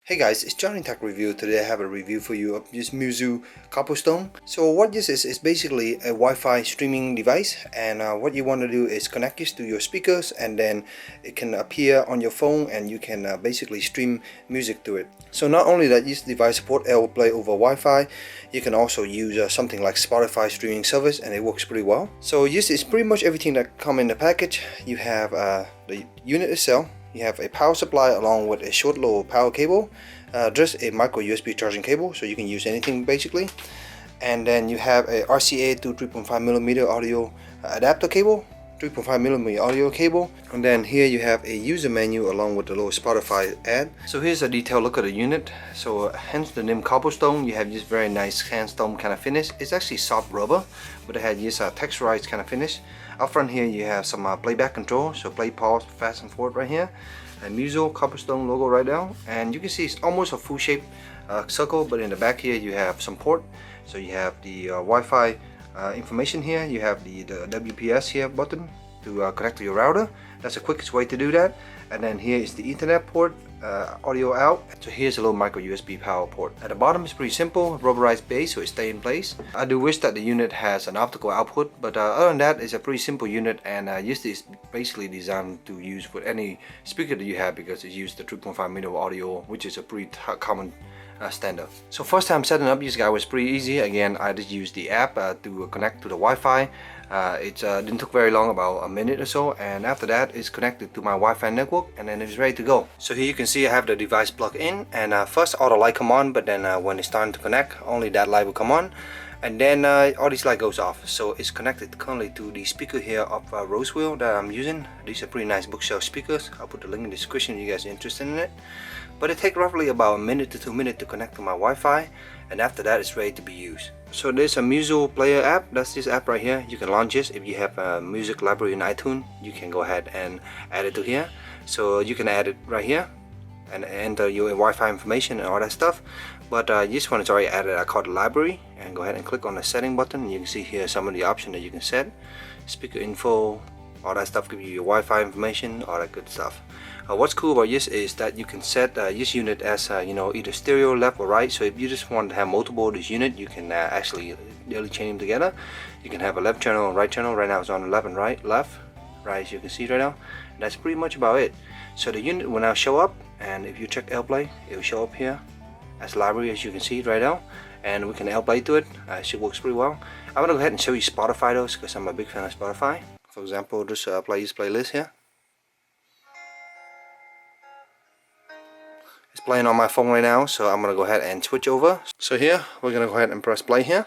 Hey guys, it's JohnyTechReview. Today I have a review for you of this MUZO Cobblestone. So what this is basically a Wi-Fi streaming device, and what you want to do is connect this to your speakers, and then it can appear on your phone and you can basically stream music to it. So not only that this device supports airplay over Wi-Fi, you can also use something like Spotify streaming service, and it works pretty well. So this is pretty much everything that comes in the package. You have the unit itself. You have a power supply along with a short low power cable, just a micro USB charging cable, so you can use anything basically. And then you have a RCA to 3.5mm audio adapter cable, 3.5mm audio cable. And then here you have a user menu along with the little Spotify ad. So here's a detailed look at the unit. So hence the name Cobblestone. You have this very nice sandstone kind of finish. It's actually soft rubber, but it had this texturized kind of finish. Up front here you have some playback control, so play, pause, fast and forward right here. And MUZO Cobblestone logo right down, and you can see it's almost a full shape circle, but in the back here you have some port. So you have the Wi-Fi information here, you have the WPS here button to connect to your router. That's the quickest way to do that. And then here is the Ethernet port, audio out. So here's a little micro USB power port. At the bottom is pretty simple, rubberized base, so it stays in place. I do wish that the unit has an optical output, but other than that, it's a pretty simple unit, and this is basically designed to use with any speaker that you have, because it uses the 3.5mm audio, which is a pretty common standard. So first time setting up this guy was pretty easy. Again, I just used the app to connect to the Wi-Fi. It didn't take very long, about a minute or so, and after that it's connected to my Wi-Fi network, and then it's ready to go. So here you can see I have the device plugged in, and first all the light come on, but then when it's time to connect, only that light will come on, and then all these light goes off. So it's connected currently to the speaker here of Rosewheel that I'm using. These are pretty nice bookshelf speakers. I'll put the link in the description if you guys are interested in it. But it takes roughly about a minute to 2 minutes to connect to my Wi-Fi, and after that it's ready to be used. So there's a MUZO player app. That's this app right here. You can launch this. If you have a music library in iTunes, you can go ahead and add it to here. So you can add it right here and enter your Wi-Fi information and all that stuff. But this one is already added. I call it library, and go ahead and click on the setting button, and you can see here some of the options that you can set. Speaker info, all that stuff, give you your Wi-Fi information, all that good stuff. What's cool about this is that you can set this unit as either stereo, left or right. So if you just want to have multiple of this unit, you can actually daily chain them together. You can have a left channel and right channel. Right now it's on left and right, as you can see right now. And that's pretty much about it. So the unit will now show up, and if you check airplay, it will show up here as library, as you can see right now, and we can airplay to it. It works pretty well. I'm gonna go ahead and show you Spotify though, because I'm a big fan of Spotify. For example, just play this playlist here. It's playing on my phone right now, so I'm gonna go ahead and switch over. So here we're gonna go ahead and press play here.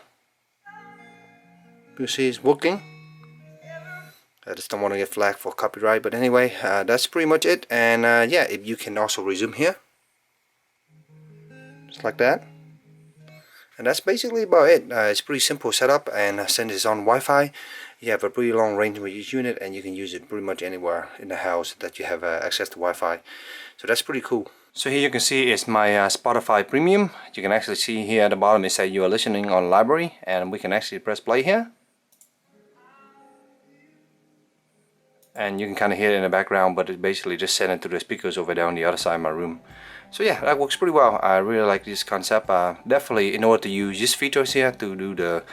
You see it's working. I just don't want to get flagged for copyright, but anyway, that's pretty much it. And yeah, if you can also resume here, just like that. And that's basically about it. It's pretty simple setup, and since it's on Wi-Fi, you have a pretty long range with each unit, and you can use it pretty much anywhere in the house that you have access to Wi-Fi. So that's pretty cool. So here you can see it's my Spotify Premium. You can actually see here at the bottom it says you are listening on library, and we can actually press play here. And you can kind of hear it in the background, but it basically just sent it to the speakers over there on the other side of my room. So yeah, that works pretty well. I really like this concept. Definitely, in order to use these features here to do the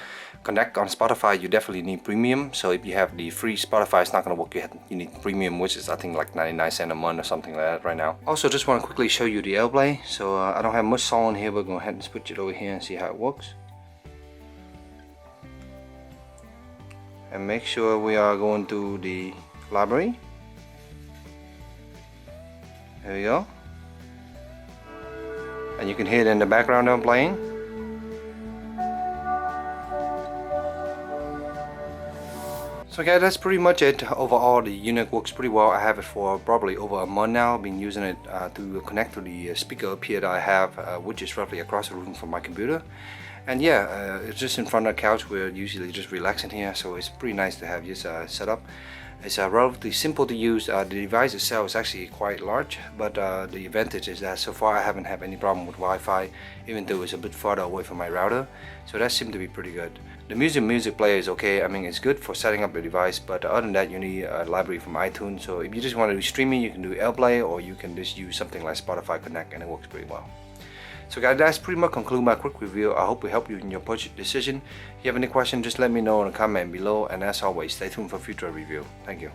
connect on Spotify, you definitely need premium. So if you have the free Spotify, it's not going to work yet. You need premium, which is I think like 99 cents a month or something like that right now. Also, just want to quickly show you the airplay. So I don't have much song here, but go ahead and switch it over here and see how it works. And make sure we are going to the library. There we go. And you can hear it in the background I'm playing. So guys, that's pretty much it. Overall, the unit works pretty well. I have it for probably over a month now. I've been using it to connect to the speaker up here that I have, which is roughly across the room from my computer. And yeah, it's just in front of the couch. We're usually just relaxing here, so it's pretty nice to have this set up. It's relatively simple to use. The device itself is actually quite large, but the advantage is that so far I haven't had any problem with Wi-Fi, even though it's a bit farther away from my router, so that seemed to be pretty good. The music player is okay. I mean, it's good for setting up your device, but other than that you need a library from iTunes. So if you just want to do streaming, you can do airplay, or you can just use something like Spotify Connect and it works pretty well. So guys, that's pretty much conclude my quick review. I hope we help you in your purchase decision. If you have any questions, just let me know in the comment below, and as always, stay tuned for future review. Thank you.